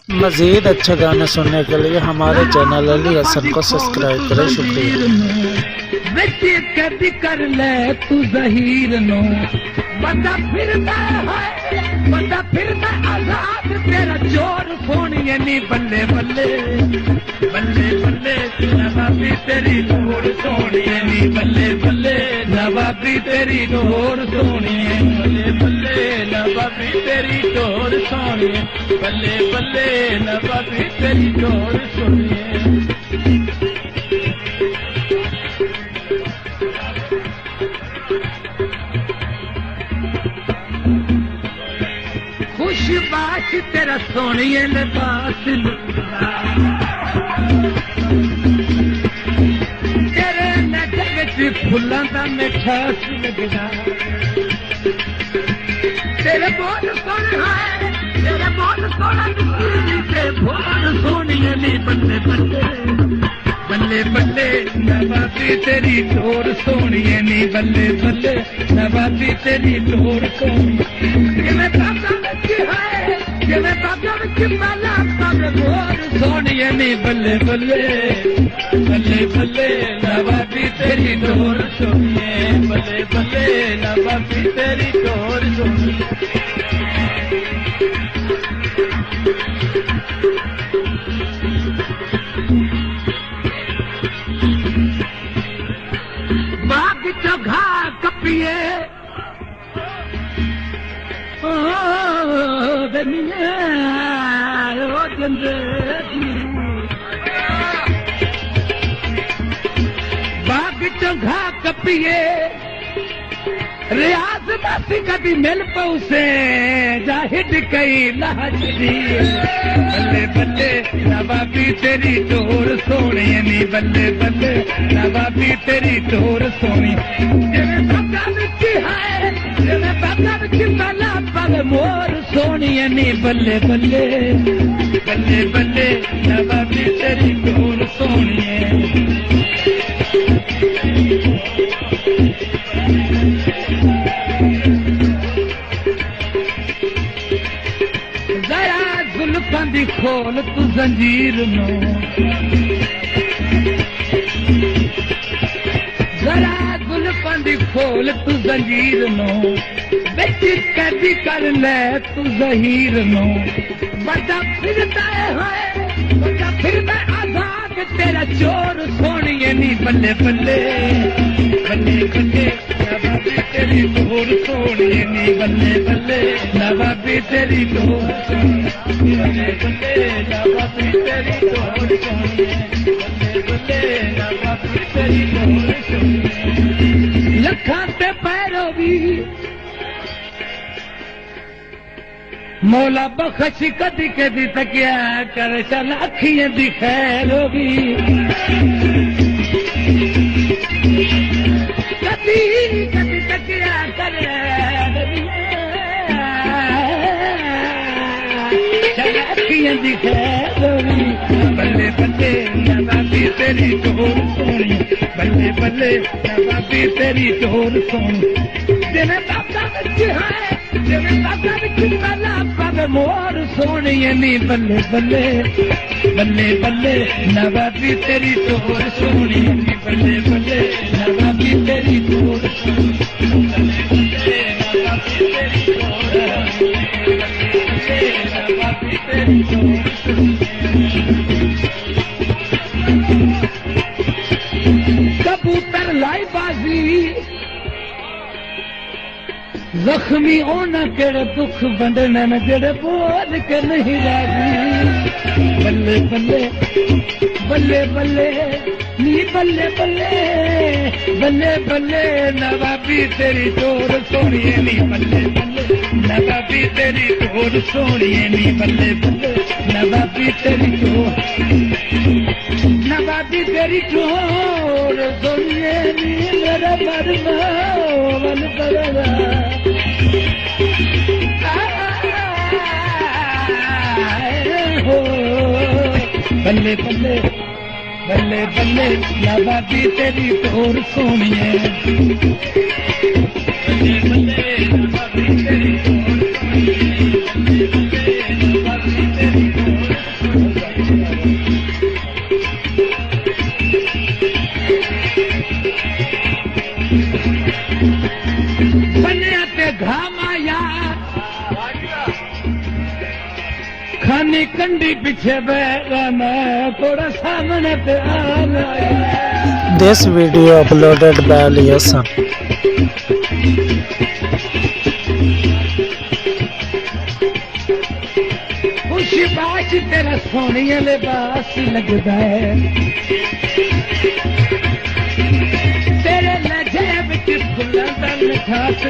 मज़ीद अच्छे गाने सुनने के लिए हमारे चैनल अली हसन को सब्सक्राइब करें। शुक्रिया। कदी कर ले तू जहीर नो बंदा फिरदा है, बंदा फिरदा आजाद तेरा चोर सोनिए नी बल्ले बल्ले बल्ले बल्ले नवाबी तेरी नूर सोनिए नी बल्ले बल्ले नवाबी तेरी नूर सोनिए बल्ले बल्ले नवाबी तेरी नूर सोनिए बल्ले बल्ले नवाबी तेरी नूर सोनिए। खुशबाश तेरा सोनिए लिबास तेरे नजर विच फुल्लां दा मिठास लगदा तेरे बोल सोने है तेरे बोल सोना ते बोल सोनिए नी बल्ले बल्ले बल्ले बल्ले नवाबी तेरी डोर सोनिए नी बल्ले बल्ले नवाबी तेरी डोर सोनिए जिवें बाबा विच है जिवें बाबा विच माला पावे मोर सोनिए नी बल्ले बल्ले बल्ले बल्ले नवाबी तेरी डोर सोनिए बल्ले बल्ले नवाबी तेरी डोर सोनिए। बाग चो घा कपिए बाग चो घा कपिए रियाज दासी कदी मिल पौसे जाहिद कई लाजदी बल्ले बल्ले नवाबी तेरी डोर सोनी नी बल्ले बल्ले नवाबी तेरी डोर सोनी जिवें बागा विच है जिवें बागा विच माला पावे मोर सोनी नी बल्ले बल्ले बल्ले बल्ले नवाबी तेरी डोर सोनी। दी खोल तू जंजीर नो जरा गुलफां दी खोल तू जंजीर नो बेटी कैदी कर ले तू जहीर नो बड़ा फिरदा है बड़ा फिरदा आजाद तेरा चोर सोनिए नी बल्ले बल्ले बल्ले बल्ले नवाबी तेरी डोर सोनिए नी बल्ले बल्ले नवाबी तेरी डोर बल्ले बल्ले नवाबी तेरी डोर सोनिए बल्ले बल्ले नवाबी तेरी डोर सोनिए। लखां ते पैरो भी मौला बख्श कदी कदी तकिया कर चल अखियां दी खैर भी कदी कदी तकिया कर चल अखियां दी खैर भी बल्ले बल्ले नवाबी तेरी डोर सोनी बल्ले बल्ले नवाबी तेरी डोर सोनी जिवें बाबा विच है जिवें बाबा विच माला पावे मोर सोनिए नी बल्ले बल्ले बल्ले बल्ले नवाबी तेरी डोर सोनी नी बल्ले बल्ले नवाबी तेरी डोर सोनी बल्ले नवाबी तेरी डोर नवाबी तेरी डोर। कबूतर लाई बाजी जख्मी होना केड़े दुख बंडने में जेड़े बोल के नहीं राजी बल्ले बल्ले बल्ले बल्ले नी बल्ले बल्ले बल्ले बल्ले नवाबी तेरी डोर सोनिए नी बल्ले बल्ले नवाबी तेरी डोर सोनिए नी बल्ले बल्ले नवाबी तेरी डोर नवाबी तेरी डोर सोनिए नी मेरा मरना वन करना बल्ले बल्ले बल्ले बल्ले नवाबी तेरी डोर सोनिए बल्ले बल्ले नवाबी तेरी डोर सोनिए बल्ले बल्ले नवाबी तेरी डोर जवानी कंडी पीछे बैगाना थोड़ा सामने पे आना This video uploaded by Liason. खुशी बात तेरा सोनिया लिबास लगदा है तेरे लहजे विच फुल्लां दा मिठास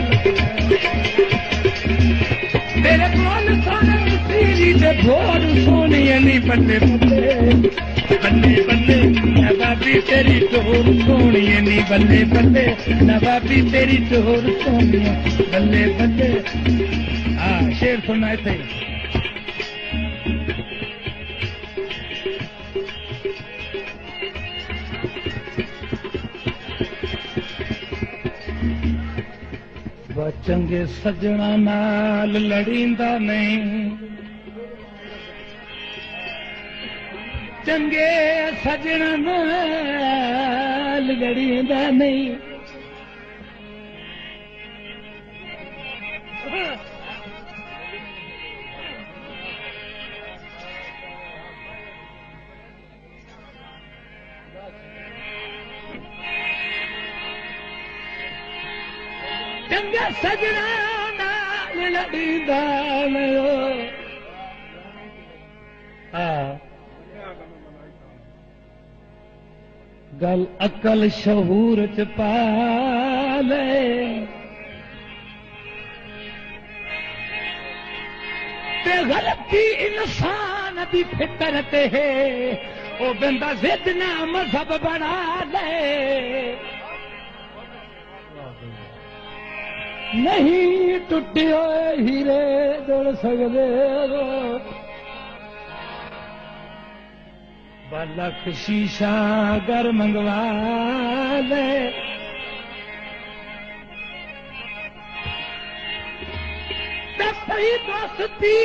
तेरे बोल सोने सीरी दे भोर सोनिया नी बल्ले बल्ले बल्ले बल्ले नवाबी तेरी टोर सोनिया नी बल्ले बल्ले नवाबी तेरी टोर सोनिया बल्ले बल्ले। हाँ शेर सुनाए थे। चंगे सजना नाल लड़ींदा नहीं चंगे सजना नाल लड़ींदा नहीं चंगा सजना नाल लड़ींदा नहीं। गल अकल शहूर च पाले ते गलती इंसान दी फितरत है ओ बंदा जिद ना मजहब बना ले नहीं टुटे होए हीरे जुड़ सकदे बलख शीशा घर मंगवा ले पई दोस्ती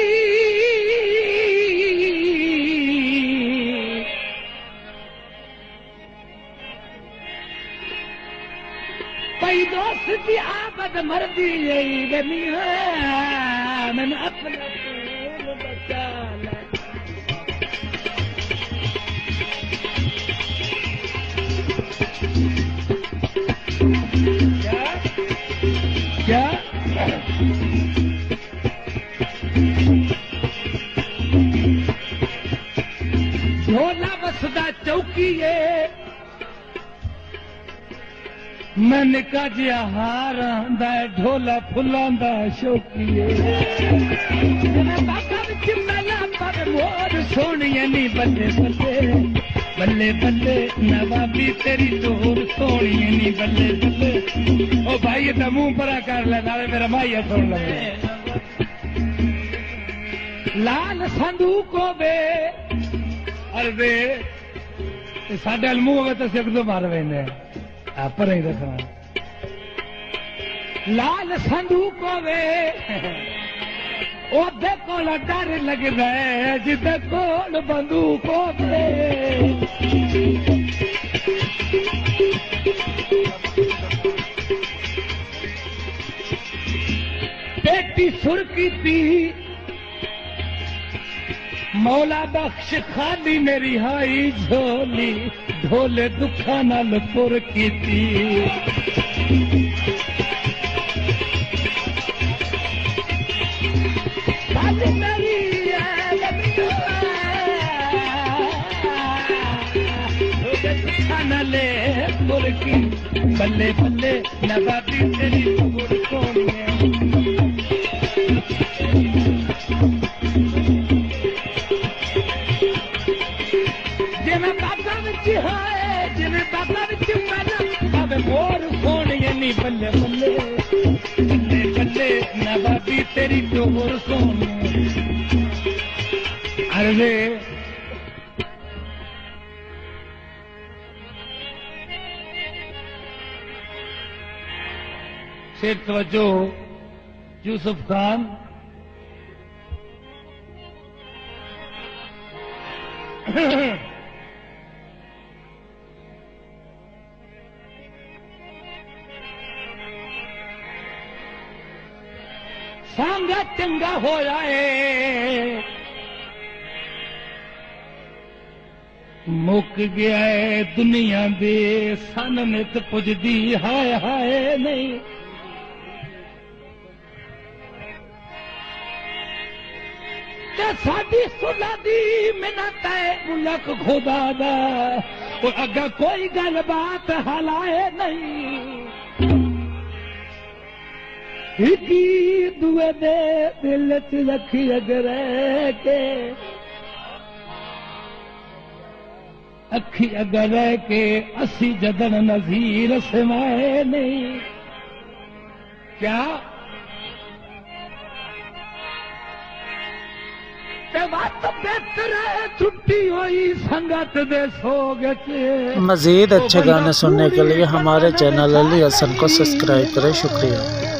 पई दोस्ती आबद मर्दी यही बनी है मैंने अपना फूल बचा ले क्या ढोला बसदा चौकी है मैं निका जिहा हार आंदा ढोला फुलांदा शौकी है बाबा विच मेला पर मोर सोनिया नी बल्ले बल्ले बल्ले बल्ले नवाबी तेरी टोर सोनिया नी बल्ले बल्ले। ओ भाई ये तो मुंह परा कर ले नाले मेरा माइया सुन लगे लाल संदूक होवे अरे साडे मुंह होवे तो सिख तो मार वेंदे पर ही रखना लाल संदूक होवे ओदे कोल डर लगदा है जिदे कोल बंदूक होवे बेटी सुर्खी थी मौला बख्श खाली मेरी हाई झोली ढोले दुखा नाल पुर कीती खाली मेरी ढोले दुखा नाल पुर की बल्ले बल्ले नवाबी तेरी पुर सोनिया जिमें बाबा विच मेला भावे मोर सोनिया नी बल्ले बल्ले बल्ले बल्ले नवाबी तेरी टोर सोनिया। अरे शेर तवज्जो यूसुफ खान सांगा चंगा होया है मुक गया है दुनिया दे सन नित पुजदी हाय हाय नहीं ते साडी सुला दी मिन्नत है मुलक खुदा दा और अगर कोई गल बात हलाए नहीं हिकी दुए दे दिल च रखी अगर के अखी अगर के असी जदन नजीर सिवाए नहीं क्या बात बेहतर है छुट्टी हुई संगत दे सोग च मज़ीद अच्छे गाने सुनने के लिए हमारे चैनल अली हसन को सब्सक्राइब करें। शुक्रिया।